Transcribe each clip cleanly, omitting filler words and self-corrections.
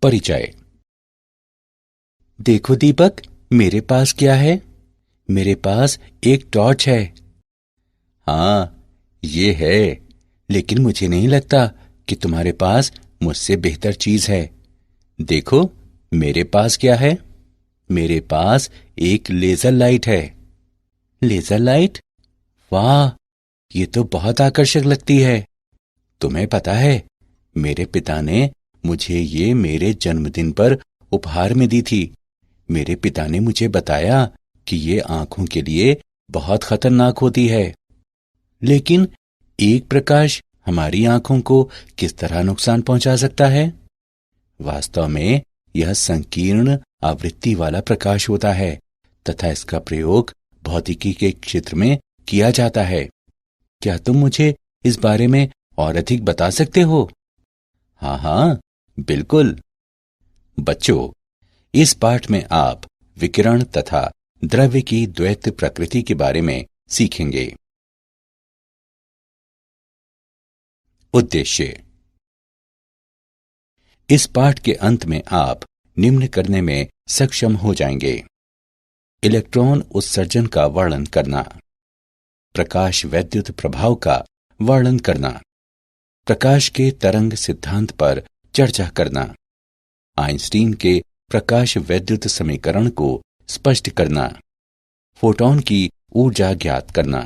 परिचय। देखो दीपक, मेरे पास क्या है? मेरे पास एक टॉर्च है। हाँ, ये है, लेकिन मुझे नहीं लगता कि तुम्हारे पास मुझसे बेहतर चीज है। देखो, मेरे पास क्या है? मेरे पास एक लेजर लाइट है। Laser light? वाह, ये तो बहुत आकर्षक लगती है। तुम्हें पता है, मेरे पिता ने मुझे ये मेरे जन्मदिन पर उपहार में दी थी। मेरे पिता ने मुझे बताया कि ये आंखों के लिए बहुत खतरनाक होती है। लेकिन एक प्रकाश हमारी आंखों को किस तरह नुकसान पहुंचा सकता है? वास्तव में यह संकीर्ण आवृत्ति वाला प्रकाश होता है तथा इसका प्रयोग भौतिकी के क्षेत्र में किया जाता है। क्या तुम मुझे इस बारे में और अधिक बता सकते हो? हाँ हाँ, बिल्कुल। बच्चों, इस पाठ में आप विकिरण तथा द्रव्य की द्वैत प्रकृति के बारे में सीखेंगे। उद्देश्य। इस पाठ के अंत में आप निम्न करने में सक्षम हो जाएंगे: इलेक्ट्रॉन उत्सर्जन का वर्णन करना, प्रकाश वैद्युत प्रभाव का वर्णन करना, प्रकाश के तरंग सिद्धांत पर चर्चा करना, आइंस्टीन के प्रकाश वैद्युत समीकरण को स्पष्ट करना, फोटॉन की ऊर्जा ज्ञात करना,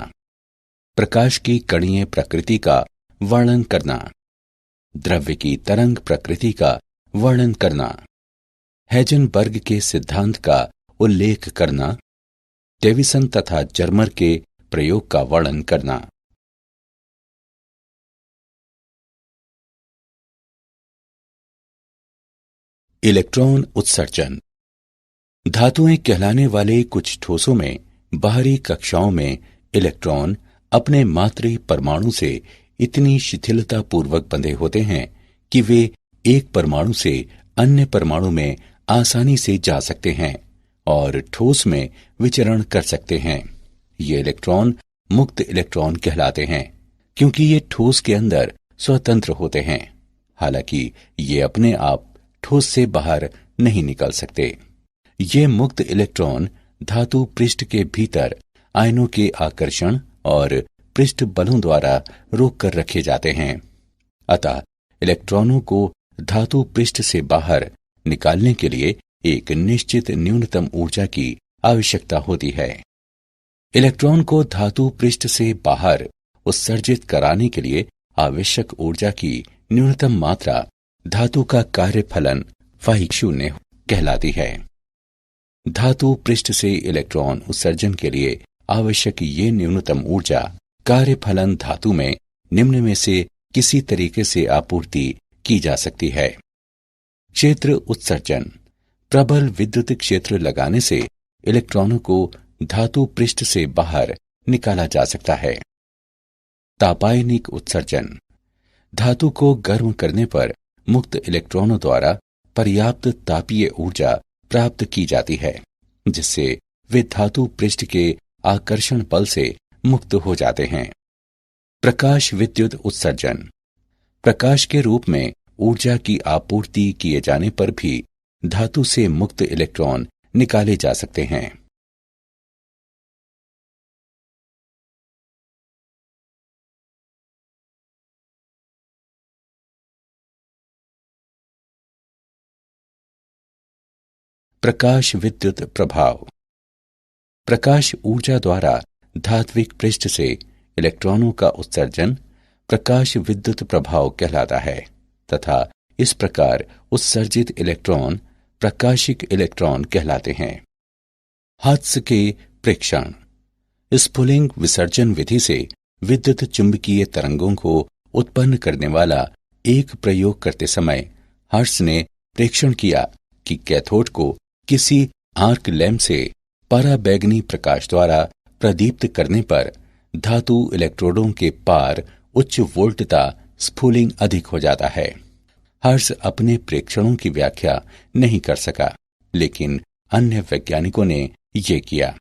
प्रकाश की कणीय प्रकृति का वर्णन करना, द्रव्य की तरंग प्रकृति का वर्णन करना, हेजनबर्ग के सिद्धांत का उल्लेख करना, डेविसन तथा जर्मर के प्रयोग का वर्णन करना। इलेक्ट्रॉन उत्सर्जन। धातुएं कहलाने वाले कुछ ठोसों में बाहरी कक्षाओं में इलेक्ट्रॉन अपने मातृ परमाणु से इतनी शिथिलता पूर्वक बंधे होते हैं कि वे एक परमाणु से अन्य परमाणु में आसानी से जा सकते हैं और ठोस में विचरण कर सकते हैं। ये इलेक्ट्रॉन मुक्त इलेक्ट्रॉन कहलाते हैं क्योंकि ये ठोस के अंदर स्वतंत्र होते हैं। हालांकि ये अपने आप ठोस से बाहर नहीं निकल सकते। ये मुक्त इलेक्ट्रॉन धातु पृष्ठ के भीतर आयनों के आकर्षण और पृष्ठ बलों द्वारा रोक कर रखे जाते हैं। अतः इलेक्ट्रॉनों को धातु पृष्ठ से बाहर निकालने के लिए एक निश्चित न्यूनतम ऊर्जा की आवश्यकता होती है। इलेक्ट्रॉन को धातु पृष्ठ से बाहर उत्सर्जित कराने के लिए आवश्यक ऊर्जा की न्यूनतम मात्रा धातु का कार्यफलन φ0 कहलाती है। धातु पृष्ठ से इलेक्ट्रॉन उत्सर्जन के लिए आवश्यक ये न्यूनतम ऊर्जा कार्यफलन धातु में निम्न में से किसी तरीके से आपूर्ति की जा सकती है। क्षेत्र उत्सर्जन। प्रबल विद्युत क्षेत्र लगाने से इलेक्ट्रॉनों को धातु पृष्ठ से बाहर निकाला जा सकता है। तापायनिक उत्सर्जन। धातु को गर्म करने पर मुक्त इलेक्ट्रॉनों द्वारा पर्याप्त तापीय ऊर्जा प्राप्त की जाती है, जिससे वे धातु पृष्ठ के आकर्षण बल से मुक्त हो जाते हैं। प्रकाश विद्युत उत्सर्जन। प्रकाश के रूप में ऊर्जा की आपूर्ति किए जाने पर भी धातु से मुक्त इलेक्ट्रॉन निकाले जा सकते हैं। प्रकाश विद्युत प्रभाव। प्रकाश ऊर्जा द्वारा धात्विक पृष्ठ से इलेक्ट्रॉनों का उत्सर्जन प्रकाश विद्युत प्रभाव कहलाता है तथा इस प्रकार उत्सर्जित इलेक्ट्रॉन प्रकाशिक इलेक्ट्रॉन कहलाते हैं। हर्त्ज के प्रेक्षण। स्फुलिंग विसर्जन विधि से विद्युत चुंबकीय तरंगों को उत्पन्न करने वाला एक प्रयोग करते समय हर्त्ज ने प्रेक्षण किया कि कैथोड को किसी आर्क लैंप से पराबैंगनी प्रकाश द्वारा प्रदीप्त करने पर धातु इलेक्ट्रोडों के पार उच्च वोल्टता स्फुलिंग अधिक हो जाता है। हर्त्ज अपने प्रेक्षणों की व्याख्या नहीं कर सका, लेकिन अन्य वैज्ञानिकों ने ये किया।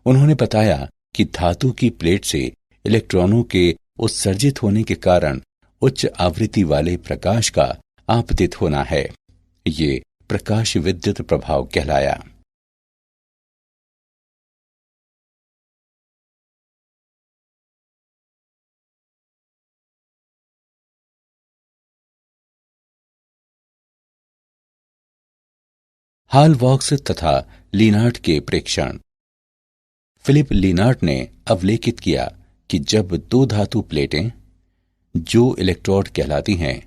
उन्होंने बताया कि धातु की प्लेट से इलेक्ट्रॉनों के उत्सर्जित होने के कारण उच्च आवृत्ति वाले प्रकाश का आपतित होना है। ये प्रकाश विद्युत प्रभाव कहलाया। हालवॉक्स तथा लीनार्ड के प्रेक्षण। फिलिप लीनार्ड ने अवलेखित किया कि जब दो धातु प्लेटें, जो इलेक्ट्रोड कहलाती हैं,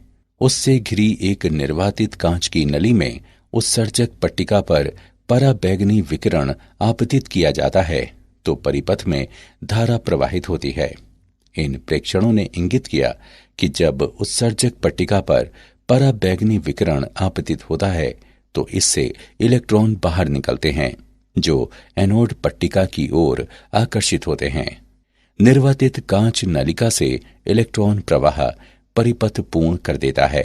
उससे घिरी एक निर्वातित कांच की नली में उत्सर्जक पट्टिका पर पराबैंगनी विकिरण आपतित किया जाता है तो परिपथ में धारा प्रवाहित होती है। इन प्रेक्षणों ने इंगित किया कि जब उत्सर्जक पट्टिका पर पराबैंगनी विकिरण आपतित होता है तो इससे इलेक्ट्रॉन बाहर निकलते हैं जो एनोड पट्टिका की ओर आकर्षित होते हैं। निर्वातित कांच नलिका से इलेक्ट्रॉन प्रवाह परिपथ पूर्ण कर देता है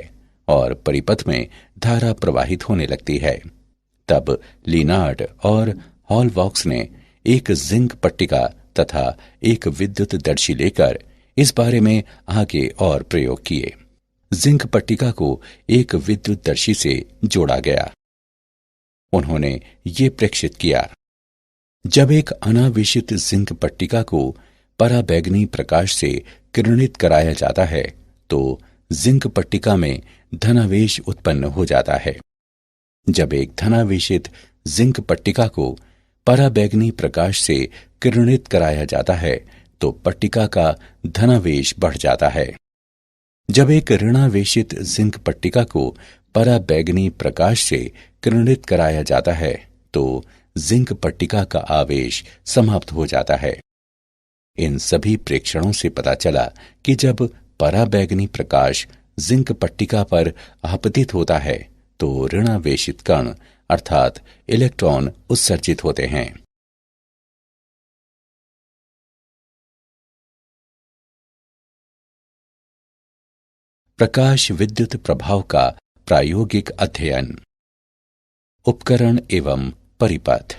और परिपथ में धारा प्रवाहित होने लगती है। तब लीनार्ड और हॉलवॉक्स ने एक जिंक पट्टिका तथा एक विद्युत दर्शी लेकर इस बारे में आगे और प्रयोग किए। जिंक पट्टिका को एक विद्युत दर्शी से जोड़ा गया। उन्होंने ये प्रेक्षित किया, जब एक अनावेशित जिंक पट्टिका को पराबैंगनी प्रकाश से किरणित कराया जाता है तो जिंक पट्टिका में धनावेश उत्पन्न हो जाता है। जब एक धनावेशित जिंक पट्टिका को पराबैंगनी प्रकाश से किरणित कराया जाता है तो पट्टिका का धनावेश बढ़ जाता है। जब एक ऋणावेशित जिंक पट्टिका को पराबैंगनी प्रकाश से किरणित कराया जाता है तो जिंक पट्टिका का आवेश समाप्त हो जाता है। इन सभी प्रेक्षणों से पता चला कि जब पराबैंगनी प्रकाश जिंक पट्टिका पर आपतित होता है तो ऋणावेशित कण अर्थात इलेक्ट्रॉन उत्सर्जित होते हैं। प्रकाश विद्युत प्रभाव का प्रायोगिक अध्ययन। उपकरण एवं परिपथ।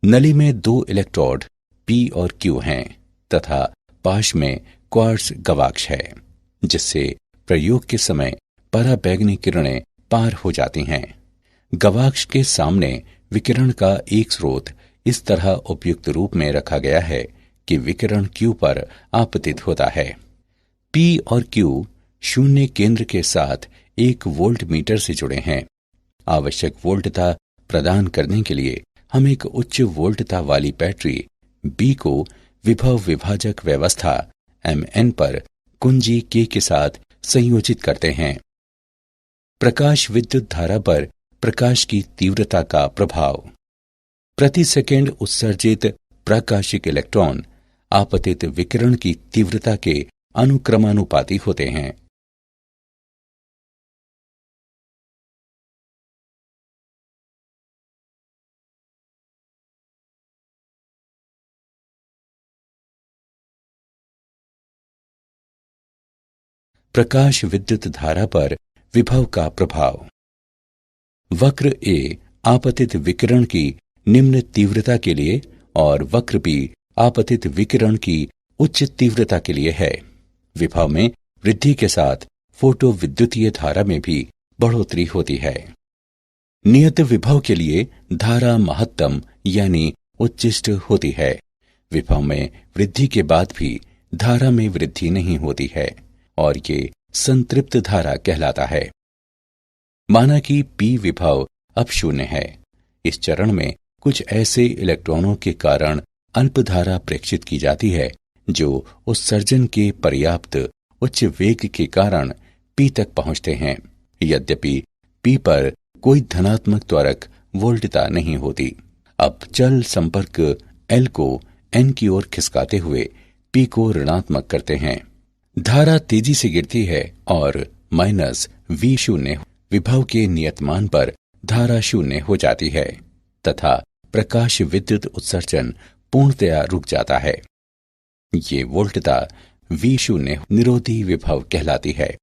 नली में दो इलेक्ट्रोड P और Q हैं तथा पाश में क्वार्ट्ज गवाक्ष है, जिससे प्रयोग के समय पराबैंगनी किरणें पार हो जाती हैं। गवाक्ष के सामने विकिरण का एक स्रोत इस तरह उपयुक्त रूप में रखा गया है कि विकिरण Q पर आपतित होता है। P और Q शून्य केंद्र के साथ एक वोल्ट मीटर से जुड़े हैं। आवश्यक वोल्टता प्रदान करने के लिए हम एक उच्च वोल्टता वाली बैटरी B को विभव विभाजक व्यवस्था Mn पर कुंजी K के साथ संयोजित करते हैं। प्रकाश विद्युत धारा पर प्रकाश की तीव्रता का प्रभाव। प्रति सेकंड उत्सर्जित प्रकाशिक इलेक्ट्रॉन आपतित विकिरण की तीव्रता के अनुक्रमानुपाती होते हैं। प्रकाश विद्युत धारा पर विभव का प्रभाव। वक्र A आपतित विकिरण की निम्न तीव्रता के लिए और वक्र B आपतित विकिरण की उच्च तीव्रता के लिए है। विभव में वृद्धि के साथ फोटो विद्युतीय धारा में भी बढ़ोतरी होती है। नियत विभव के लिए धारा महत्तम यानी उच्चिष्ट होती है। विभव में वृद्धि के बाद भी धारा में वृद्धि नहीं होती है और ये संतृप्त धारा कहलाता है। माना कि P विभव अब शून्य है। इस चरण में कुछ ऐसे इलेक्ट्रॉनों के कारण अल्प धारा प्रेक्षित की जाती है जो उत्सर्जन के पर्याप्त उच्च वेग के कारण P तक पहुंचते हैं। यद्यपि P पर कोई धनात्मक त्वरक वोल्टता नहीं होती। अब चल संपर्क L को N की ओर खिसकाते हुए P को ऋणात्मक करते हैं। धारा तेजी से गिरती है और -V शून्य विभव के नियतमान पर धारा शून्य हो जाती है तथा प्रकाश विद्युत उत्सर्जन पूर्णतया रुक जाता है। ये वोल्टता V शून्य निरोधी विभव कहलाती है।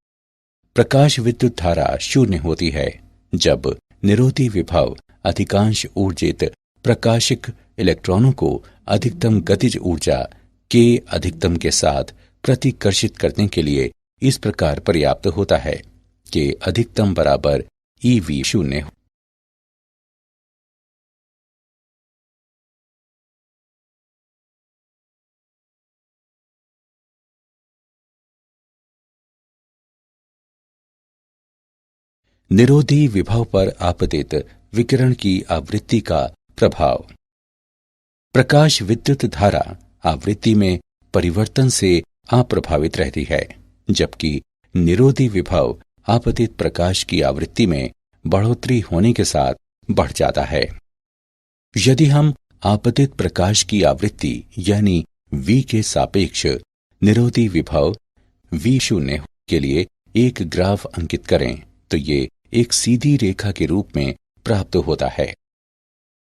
प्रकाश विद्युत धारा शून्य होती है जब निरोधी विभव अधिकांश ऊर्जित प्रकाशिक इलेक्ट्रॉनों को अधिकतम गतिज ऊर्जा K अधिकतम के साथ प्रतिकर्षित करने के लिए इस प्रकार पर्याप्त होता है कि अधिकतम बराबर ईवी शून्य। निरोधी विभव पर आपतित विकिरण की आवृत्ति का प्रभाव। प्रकाश विद्युत धारा आवृत्ति में परिवर्तन से अप्रभावित रहती है, जबकि निरोधी विभव आपतित प्रकाश की आवृत्ति में बढ़ोतरी होने के साथ बढ़ जाता है। यदि हम आपतित प्रकाश की आवृत्ति यानी V के सापेक्ष निरोधी विभव V शून्य के लिए एक ग्राफ अंकित करें तो ये एक सीधी रेखा के रूप में प्राप्त होता है।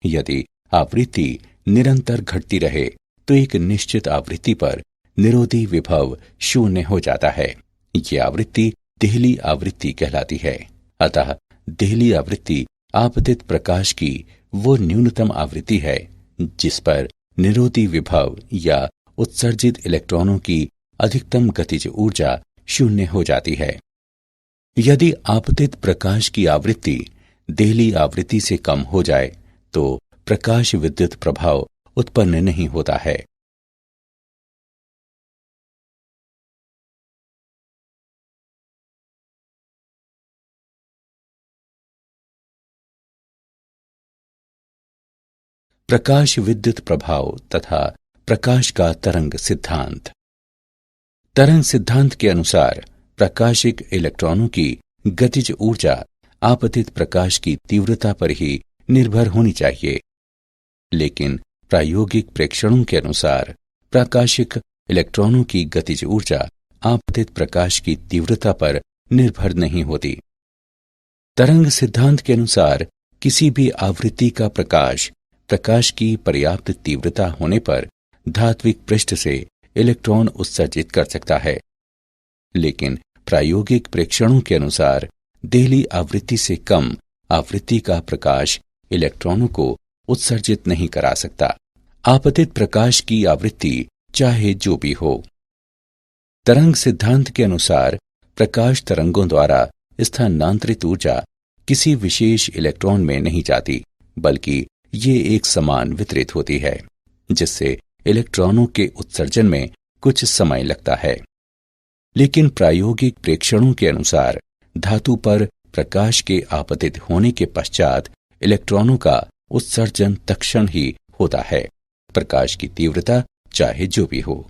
यदि आवृत्ति निरंतर घटती रहे तो एक निश्चित आवृत्ति पर निरोधी विभव शून्य हो जाता है। ये आवृत्ति देहली आवृत्ति कहलाती है। अतः देहली आवृत्ति आपतित प्रकाश की वो न्यूनतम आवृत्ति है जिस पर निरोधी विभव या उत्सर्जित इलेक्ट्रॉनों की अधिकतम गतिज ऊर्जा शून्य हो जाती है। यदि आपतित प्रकाश की आवृत्ति देहली आवृत्ति से कम हो जाए तो प्रकाश विद्युत प्रभाव उत्पन्न नहीं होता है। प्रकाश विद्युत प्रभाव तथा प्रकाश का तरंग सिद्धांत। तरंग सिद्धांत के अनुसार प्रकाशिक इलेक्ट्रॉनों की गतिज ऊर्जा आपतित प्रकाश की तीव्रता पर ही निर्भर होनी चाहिए, लेकिन प्रायोगिक प्रेक्षणों के अनुसार प्रकाशिक इलेक्ट्रॉनों की गतिज ऊर्जा आपतित प्रकाश की तीव्रता पर निर्भर नहीं होती। तरंग सिद्धांत के अनुसार किसी भी आवृत्ति का प्रकाश की पर्याप्त तीव्रता होने पर धात्विक पृष्ठ से इलेक्ट्रॉन उत्सर्जित कर सकता है, लेकिन प्रायोगिक प्रेक्षणों के अनुसार देहली आवृत्ति से कम आवृत्ति का प्रकाश इलेक्ट्रॉनों को उत्सर्जित नहीं करा सकता, आपतित प्रकाश की आवृत्ति चाहे जो भी हो। तरंग सिद्धांत के अनुसार प्रकाश तरंगों द्वारा स्थानांतरित ऊर्जा किसी विशेष इलेक्ट्रॉन में नहीं जाती, बल्कि ये एक समान वितरित होती है, जिससे इलेक्ट्रॉनों के उत्सर्जन में कुछ समय लगता है। लेकिन प्रायोगिक प्रेक्षणों के अनुसार धातु पर प्रकाश के आपतित होने के पश्चात इलेक्ट्रॉनों का उत्सर्जन तत्क्षण ही होता है, प्रकाश की तीव्रता चाहे जो भी हो।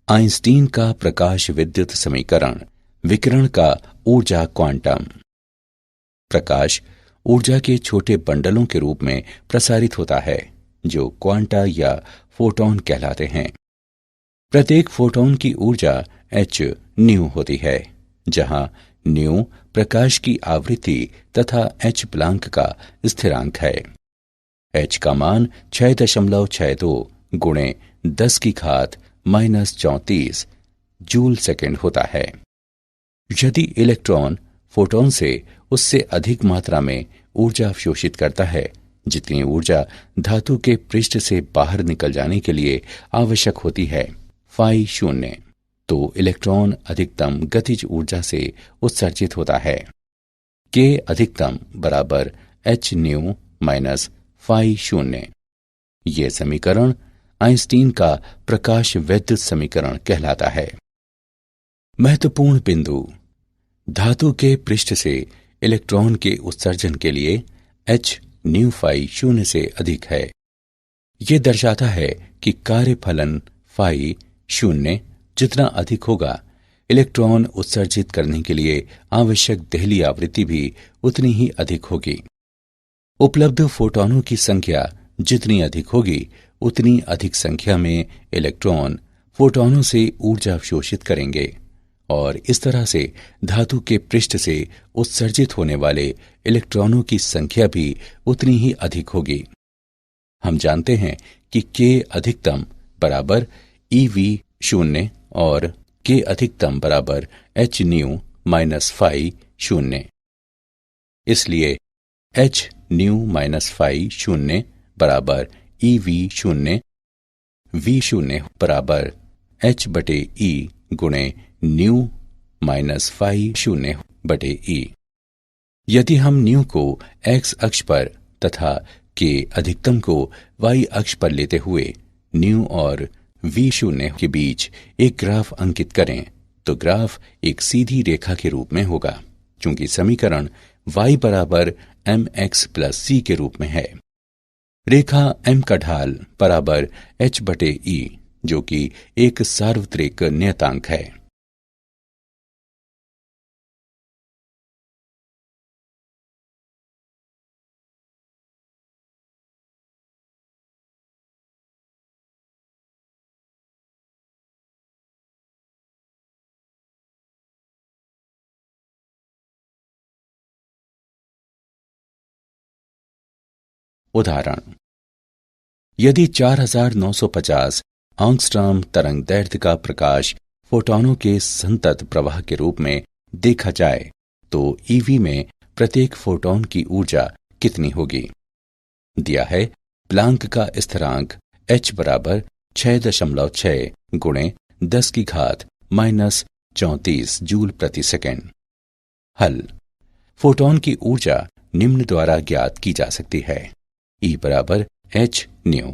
आइंस्टीन का प्रकाश विद्युत समीकरण, विकिरण का ऊर्जा क्वांटम। प्रकाश ऊर्जा के छोटे बंडलों के रूप में प्रसारित होता है, जो क्वांटा या फोटॉन कहलाते हैं। प्रत्येक फोटॉन की ऊर्जा h न्यू होती है, जहां न्यू प्रकाश की आवृत्ति तथा h प्लांक का स्थिरांक है। h का मान 6.62 गुणे 10⁻⁻34 जूल सेकेंड होता है। यदि इलेक्ट्रॉन फोटॉन से उससे अधिक मात्रा में ऊर्जा अवशोषित करता है, जितनी ऊर्जा धातु के पृष्ठ से बाहर निकल जाने के लिए आवश्यक होती है फाई शून्य, तो इलेक्ट्रॉन अधिकतम गतिज ऊर्जा से उत्सर्जित होता है। के अधिकतम बराबर h न्यू माइनस फाई शून्य। यह समीकरण आइंस्टीन का प्रकाश विद्युत समीकरण कहलाता है। महत्वपूर्ण बिंदु, धातु के पृष्ठ से इलेक्ट्रॉन के उत्सर्जन के लिए h न्यू फाई शून्य से अधिक है। यह दर्शाता है कि कार्यफलन फाई शून्य जितना अधिक होगा, इलेक्ट्रॉन उत्सर्जित करने के लिए आवश्यक देहली आवृत्ति भी उतनी ही अधिक होगी। उपलब्ध फोटॉनों की संख्या जितनी अधिक होगी, उतनी अधिक संख्या में इलेक्ट्रॉन फोटॉनों से ऊर्जा अवशोषित करेंगे और इस तरह से धातु के पृष्ठ से उत्सर्जित होने वाले इलेक्ट्रॉनों की संख्या भी उतनी ही अधिक होगी। हम जानते हैं कि के अधिकतम बराबर ईवी शून्य और के अधिकतम बराबर एच न्यू माइनस फाई शून्य। इसलिए एच न्यू माइनस फाई शून्य बराबर ई वी शून्य, वी शून्य बराबर एच बटे ई गुणे न्यू माइनस फाई शून्य बटे ई। यदि हम न्यू को एक्स अक्ष पर तथा के अधिकतम को वाई अक्ष पर लेते हुए न्यू और वी शून्य के बीच एक ग्राफ अंकित करें तो ग्राफ एक सीधी रेखा के रूप में होगा, चूंकि समीकरण y बराबर एम एक्स प्लस सी के रूप में है। रेखा m का ढाल बराबर h बटे ई, जो कि एक सार्वत्रिक नियतांक है। उदाहरण, यदि 4950 एंगस्ट्रॉम तरंग दैर्ध्य का प्रकाश फोटॉनों के संतत प्रवाह के रूप में देखा जाए तो ईवी में प्रत्येक फोटॉन की ऊर्जा कितनी होगी? दिया है प्लांक का स्थिरांक h बराबर 6.6 गुणे 10 की घात माइनस 34 जूल प्रति सेकेंड। हल, फोटॉन की ऊर्जा निम्न द्वारा ज्ञात की जा सकती है। E बराबर एच न्यू,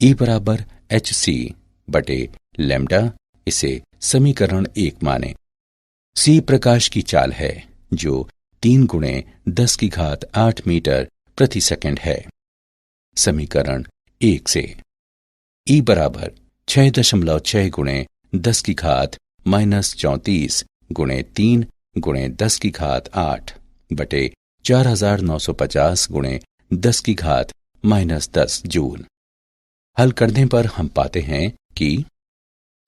E बराबर एच सी बटे लैम्डा, इसे समीकरण 1 माने। C प्रकाश की चाल है जो 3 गुणे 10 की घात 8 मीटर प्रति सेकंड है। समीकरण 1 से E बराबर 6.6 गुणे 10 की घात माइनस 34 गुणे 3 गुणे 10 की घात 8 बटे 4950 गुणे 10 की घात माइनस 10 जूल। हल करने पर हम पाते हैं कि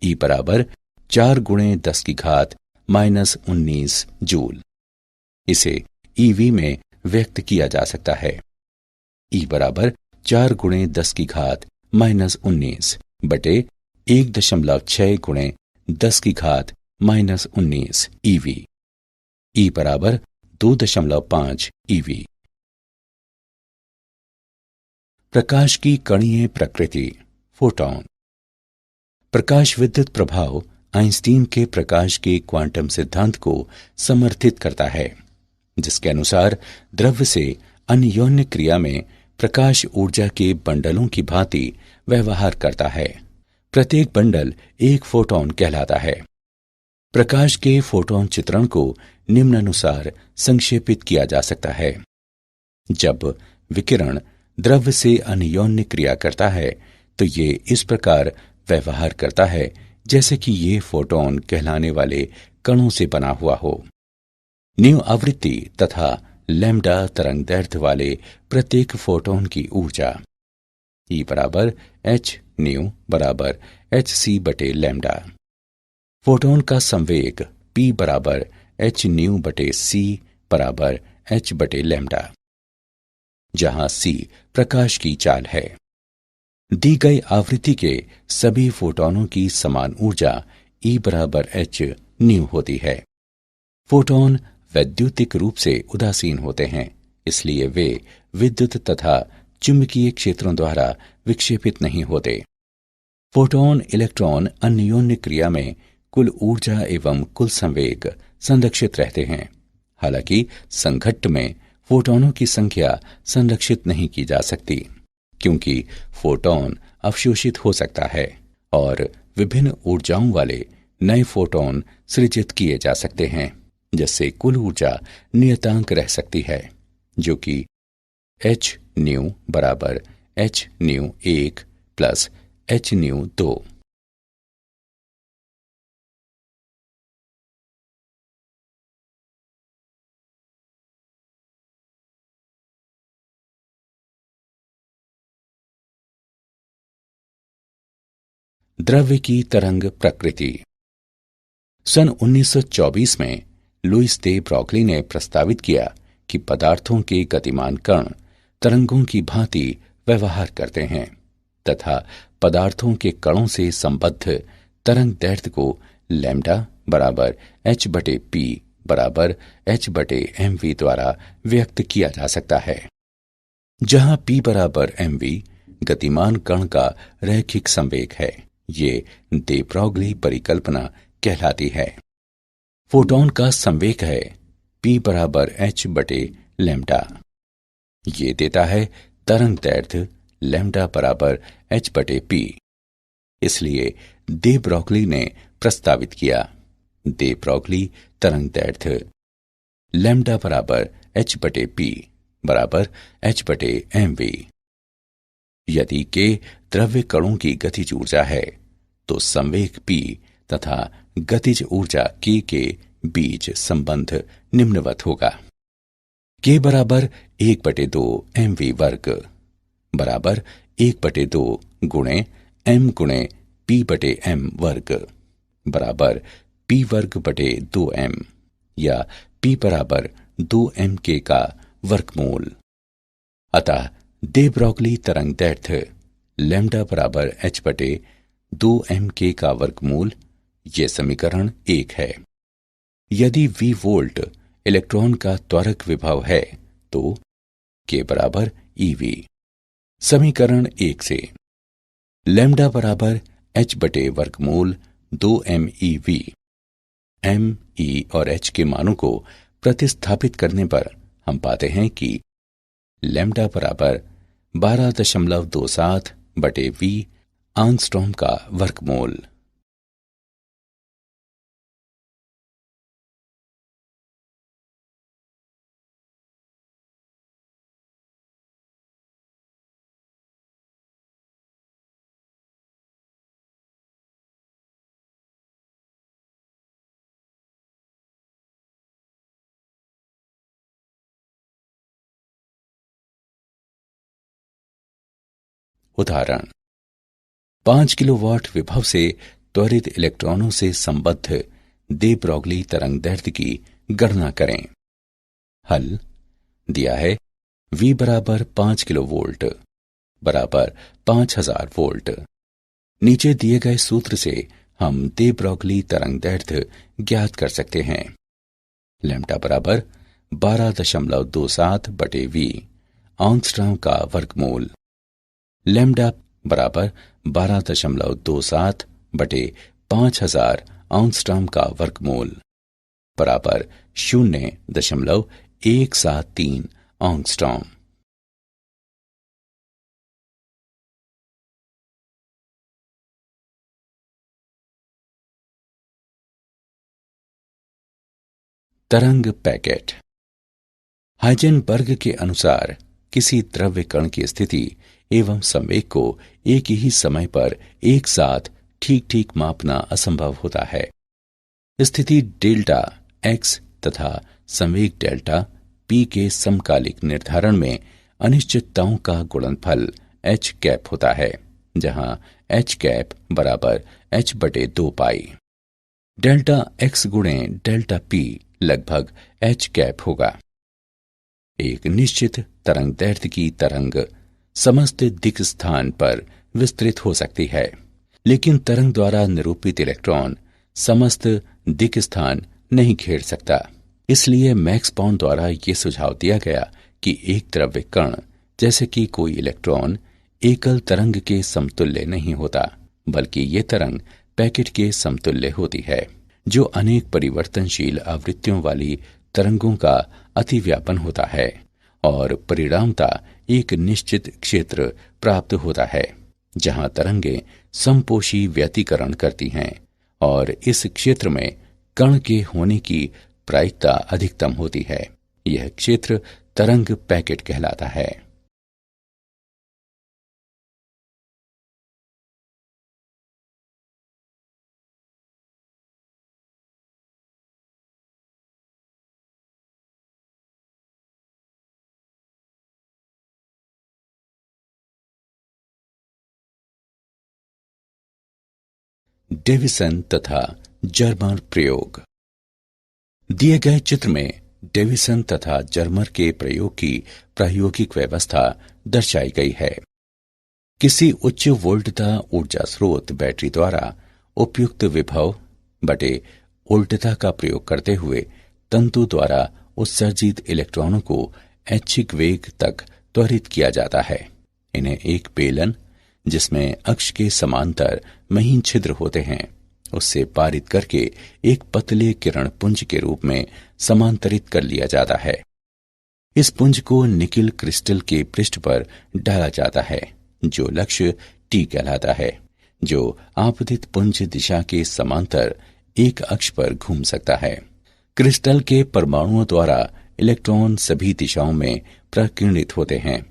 E बराबर 4 गुणे 10 की घात माइनस 19 जूल। इसे EV में व्यक्त किया जा सकता है। E बराबर 4 गुणे 10 की घात माइनस 19 बटे 1.6 गुणे 10 की घात माइनस 19 EV। E बराबर 2.5 EV। प्रकाश की कणीय प्रकृति, फोटॉन। प्रकाश विद्युत प्रभाव आइंस्टीन के प्रकाश के क्वांटम सिद्धांत को समर्थित करता है, जिसके अनुसार द्रव्य से अन्योन्य क्रिया में प्रकाश ऊर्जा के बंडलों की भांति व्यवहार करता है। प्रत्येक बंडल एक फोटॉन कहलाता है। प्रकाश के फोटॉन चित्रण को निम्नानुसार संक्षेपित किया जा सकता है। जब विकिरण द्रव्य से अन्योन्य क्रिया करता है तो ये इस प्रकार व्यवहार करता है जैसे कि ये फोटॉन कहलाने वाले कणों से बना हुआ हो। न्यू आवृत्ति तथा लैम्डा तरंग दैर्ध्य वाले प्रत्येक फोटॉन की ऊर्जा E बराबर एच न्यू बराबर एच सी बटे लैम्डा। फोटॉन का संवेग P बराबर एच न्यू बटे सी बराबर एच बटे लैम्डा, जहां C प्रकाश की चाल है। दी गई आवृत्ति के सभी फोटॉनों की समान ऊर्जा E बराबर एच न्यू होती है। फोटॉन वैद्युतिक रूप से उदासीन होते हैं, इसलिए वे विद्युत तथा चुंबकीय क्षेत्रों द्वारा विक्षेपित नहीं होते। फोटॉन इलेक्ट्रॉन अन्योन्य क्रिया में कुल ऊर्जा एवं कुल संवेग संरक्षित रहते हैं। हालांकि संघट्ट में फोटॉनों की संख्या संरक्षित नहीं की जा सकती, क्योंकि फोटॉन अवशोषित हो सकता है और विभिन्न ऊर्जाओं वाले नए फोटॉन सृजित किए जा सकते हैं, जिससे कुल ऊर्जा नियतांक रह सकती है, जो कि एच न्यू बराबर H new 1 plus H new 2। द्रव्य की तरंग प्रकृति। सन 1924 में लुईस दे ब्रॉगली ने प्रस्तावित किया कि पदार्थों के गतिमान कण तरंगों की भांति व्यवहार करते हैं तथा पदार्थों के कणों से संबद्ध तरंग दैर्ध्य को लैम्डा बराबर h बटे p बराबर h बटे mv द्वारा व्यक्त किया जा सकता है, जहां p बराबर mv गतिमान कण का रैखिक संवेग है। ये दे ब्रॉगली परिकल्पना कहलाती है। फोटॉन का संवेग है p बराबर h बटे लैम्डा। ये देता है तरंग दैर्ध्य लैम्डा बराबर h बटे p। इसलिए दे ब्रॉगली ने प्रस्तावित किया, दे ब्रॉगली तरंग दैर्ध्य लैम्डा बराबर h बटे p बराबर h बटे mv। यदि k द्रव्य कणों की गतिज ऊर्जा है तो संवेग p तथा गतिज ऊर्जा k के बीच संबंध निम्नवत होगा। k बराबर 1/2 mv वर्ग बराबर 1/2 गुणे m गुणे p बटे m वर्ग बराबर p वर्ग बटे 2m या p बराबर 2mk का वर्गमूल। अतः दे ब्रॉगली तरंग दैर्ध्य लैम्डा बराबर h बटे 2mk का वर्गमूल, ये समीकरण 1 है। यदि v वोल्ट इलेक्ट्रॉन का त्वरक विभव है तो k बराबर ev। समीकरण 1 से लैम्डा बराबर h बटे वर्गमूल 2mev। m, e और h के मानों को प्रतिस्थापित करने पर हम पाते हैं कि लैम्डा बराबर 12.27 बटे v आंगस्ट्रॉम का वर्गमूल। उदाहरण 5 किलोवाट विभव से त्वरित इलेक्ट्रॉनों से संबद्ध दे ब्रॉगली तरंगदैर्ध्य की गणना करें। हल दिया है V बराबर 5 किलोवोल्ट बराबर 5000 वोल्ट। नीचे दिए गए सूत्र से हम दे ब्रॉगली तरंगदैर्ध्य ज्ञात कर सकते हैं। लैम्डा बराबर 12.27 बटे v आंगस्ट्रॉम का वर्गमूल। लैम्डा बराबर 12.27 बटे 5000 आंगस्ट्रॉम का वर्गमूल बराबर 0.173 आंगस्ट्रॉम। तरंग पैकेट। हाइजेनबर्ग के अनुसार किसी द्रव्य कण की स्थिति एवं संवेग को एक ही समय पर एक साथ ठीक ठीक मापना असंभव होता है। स्थिति डेल्टा x तथा संवेग डेल्टा p के समकालिक निर्धारण में अनिश्चितताओं का गुणनफल h कैप होता है, जहां h कैप बराबर h बटे 2 पाई। डेल्टा x गुणे डेल्टा p लगभग h कैप होगा। एक निश्चित तरंगदैर्ध्य की तरंग समस्त दिक् स्थान पर विस्तृत हो सकती है, लेकिन तरंग द्वारा निरूपित इलेक्ट्रॉन समस्त दिक् स्थान नहीं घेर सकता। इसलिए मैक्स बॉर्न द्वारा ये सुझाव दिया गया कि एक द्रव्य कण जैसे कि कोई इलेक्ट्रॉन एकल तरंग के समतुल्य नहीं होता, बल्कि ये तरंग पैकेट के समतुल्य होती है, जो अनेक परिवर्तनशील आवृत्तियों वाली तरंगों का अतिव्यापन होता है और परिणामतः एक निश्चित क्षेत्र प्राप्त होता है जहां तरंगें समपोषी व्यतिकरण करती हैं और इस क्षेत्र में कण के होने की प्रायिकता अधिकतम होती है। यह क्षेत्र तरंग पैकेट कहलाता है। डेविसन तथा जर्मर प्रयोग। दिए गए चित्र में डेविसन तथा जर्मर के प्रयोग की प्रायोगिक व्यवस्था दर्शाई गई है। किसी उच्च वोल्टता ऊर्जा स्रोत बैटरी द्वारा उपयुक्त विभव बटे उल्टता का प्रयोग करते हुए तंतु द्वारा उत्सर्जित इलेक्ट्रॉनों को ऐच्छिक वेग तक त्वरित किया जाता है। इन्हें एक बेलन, जिसमें अक्ष के समांतर महीन छिद्र होते हैं, उससे पारित करके एक पतले किरण पुंज के रूप में समांतरित कर लिया जाता है। इस पुंज को निकिल क्रिस्टल के पृष्ठ पर डाला जाता है, जो लक्ष्य टी कहलाता है, जो आपतित पुंज दिशा के समांतर एक अक्ष पर घूम सकता है। क्रिस्टल के परमाणुओं द्वारा इलेक्ट्रॉन सभी दिशाओं में प्रकीर्णित होते हैं।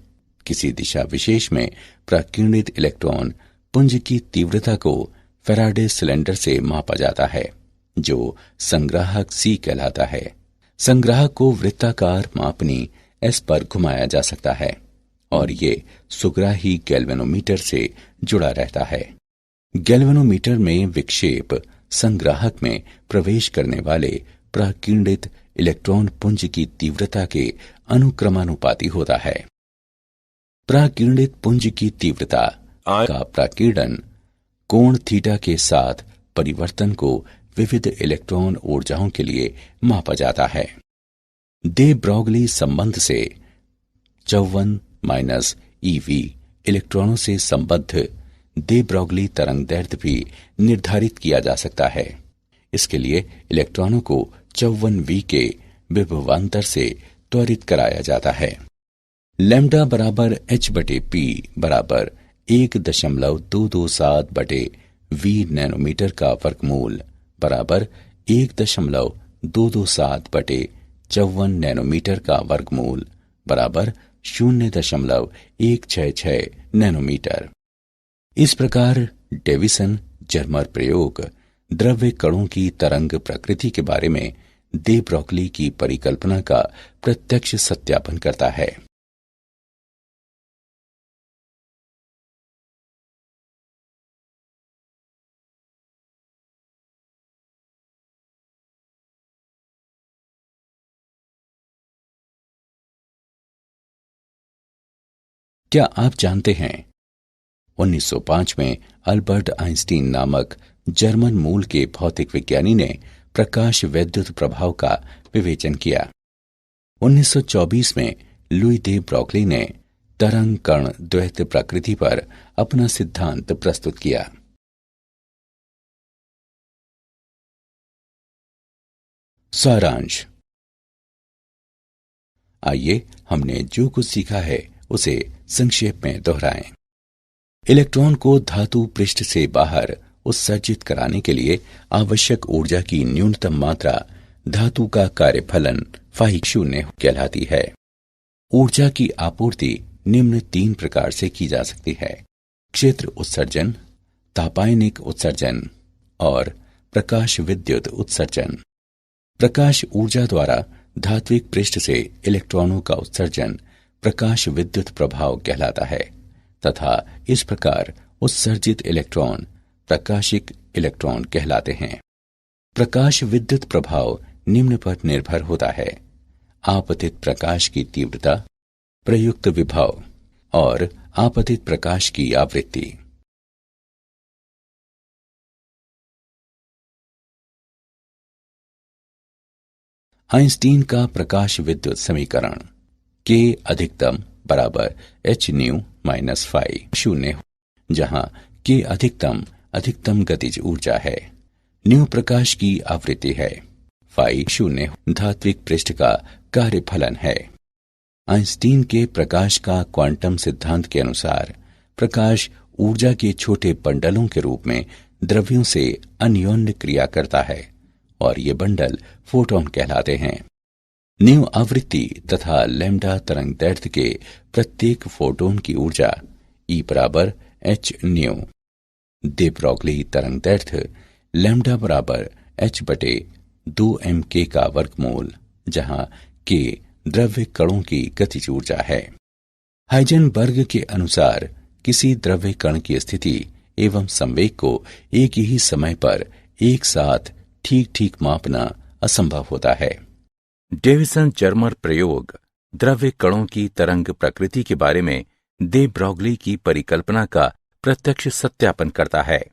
किसी दिशा विशेष में प्रकीर्णित इलेक्ट्रॉन पुंज की तीव्रता को फैराडे सिलेंडर से मापा जाता है, जो संग्राहक सी कहलाता है। संग्राहक को वृत्ताकार मापनी एस पर घुमाया जा सकता है और ये सुग्राही गैल्वेनोमीटर से जुड़ा रहता है। गैल्वेनोमीटर में विक्षेप संग्राहक में प्रवेश करने वाले प्रकीर्णित इलेक्ट्रॉन पुंज की तीव्रता के अनुक्रमानुपाती होता है। प्रकीर्णित पुंज की तीव्रता का प्रकीर्णन कोण थीटा के साथ परिवर्तन को विविध इलेक्ट्रॉन ऊर्जाओं के लिए मापा जाता है। दे ब्रॉगली संबंध से 54 eV इलेक्ट्रॉनों से संबद्ध दे ब्रॉगली तरंगदैर्ध्य भी निर्धारित किया जा सकता है। इसके लिए इलेक्ट्रॉनों को 54V के विभवांतर से त्वरित कराया जाता है। लैम्डा बराबर h/p बराबर 1.227/v नैनोमीटर का वर्गमूल बराबर 1.227/54 नैनोमीटर का वर्गमूल बराबर 0.166 नैनोमीटर। इस प्रकार डेविसन जर्मर प्रयोग द्रव्य कणों की तरंग प्रकृति के बारे में दे ब्रॉगली की परिकल्पना का प्रत्यक्ष सत्यापन करता है। क्या आप जानते हैं 1905 में अल्बर्ट आइंस्टीन नामक जर्मन मूल के भौतिक विज्ञानी ने प्रकाश वैद्युत प्रभाव का विवेचन किया। 1924 में लुई दे ब्रॉगली ने तरंग कण द्वैत प्रकृति पर अपना सिद्धांत प्रस्तुत किया। सारांश। आइए हमने जो कुछ सीखा है उसे संक्षेप में दोहराएं। इलेक्ट्रॉन को धातु पृष्ठ से बाहर उत्सर्जित कराने के लिए आवश्यक ऊर्जा की न्यूनतम मात्रा धातु का कार्यफलन फाई 0 कहलाती है। ऊर्जा की आपूर्ति निम्न 3 प्रकार से की जा सकती है: क्षेत्र उत्सर्जन, तापायनिक उत्सर्जन और प्रकाश विद्युत उत्सर्जन। प्रकाश ऊर्जा द्वारा धात्विक पृष्ठ से इलेक्ट्रॉनों का उत्सर्जन प्रकाश विद्युत प्रभाव कहलाता है तथा इस प्रकार उत्सर्जित इलेक्ट्रॉन प्रकाशिक इलेक्ट्रॉन कहलाते हैं। प्रकाश विद्युत प्रभाव निम्न पर निर्भर होता है: आपतित प्रकाश की तीव्रता, प्रयुक्त विभव और आपतित प्रकाश की आवृत्ति। आइंस्टीन का प्रकाश विद्युत समीकरण K अधिकतम बराबर h/nu - phi 0, जहां K अधिकतम गतिज ऊर्जा है, न्यू प्रकाश की आवृत्ति है, phi 0 धात्विक पृष्ठ का कार्यफलन है। आइंस्टीन के प्रकाश का क्वांटम सिद्धांत के अनुसार प्रकाश ऊर्जा के छोटे बंडलों के रूप में द्रव्यों से अन्योन्य क्रिया करता है और ये बंडल फोटॉन कहलाते हैं। न्यू आवृत्ति तथा लैम्डा तरंगदैर्ध्य के प्रत्येक फोटोन की ऊर्जा E बराबर h/nu। दे ब्रॉगली तरंगदैर्ध्य लैम्डा बराबर h/2m_k का वर्गमूल, जहां k द्रव्य कणों की गतिज ऊर्जा है। हाइजेनबर्ग के अनुसार किसी द्रव्य कण की स्थिति एवं संवेग को एक ही समय पर एक साथ ठीक मापना असंभव होता है। डेविसन जर्मर प्रयोग द्रव्य कणों की तरंग प्रकृति के बारे में दे ब्रॉगली की परिकल्पना का प्रत्यक्ष सत्यापन करता है।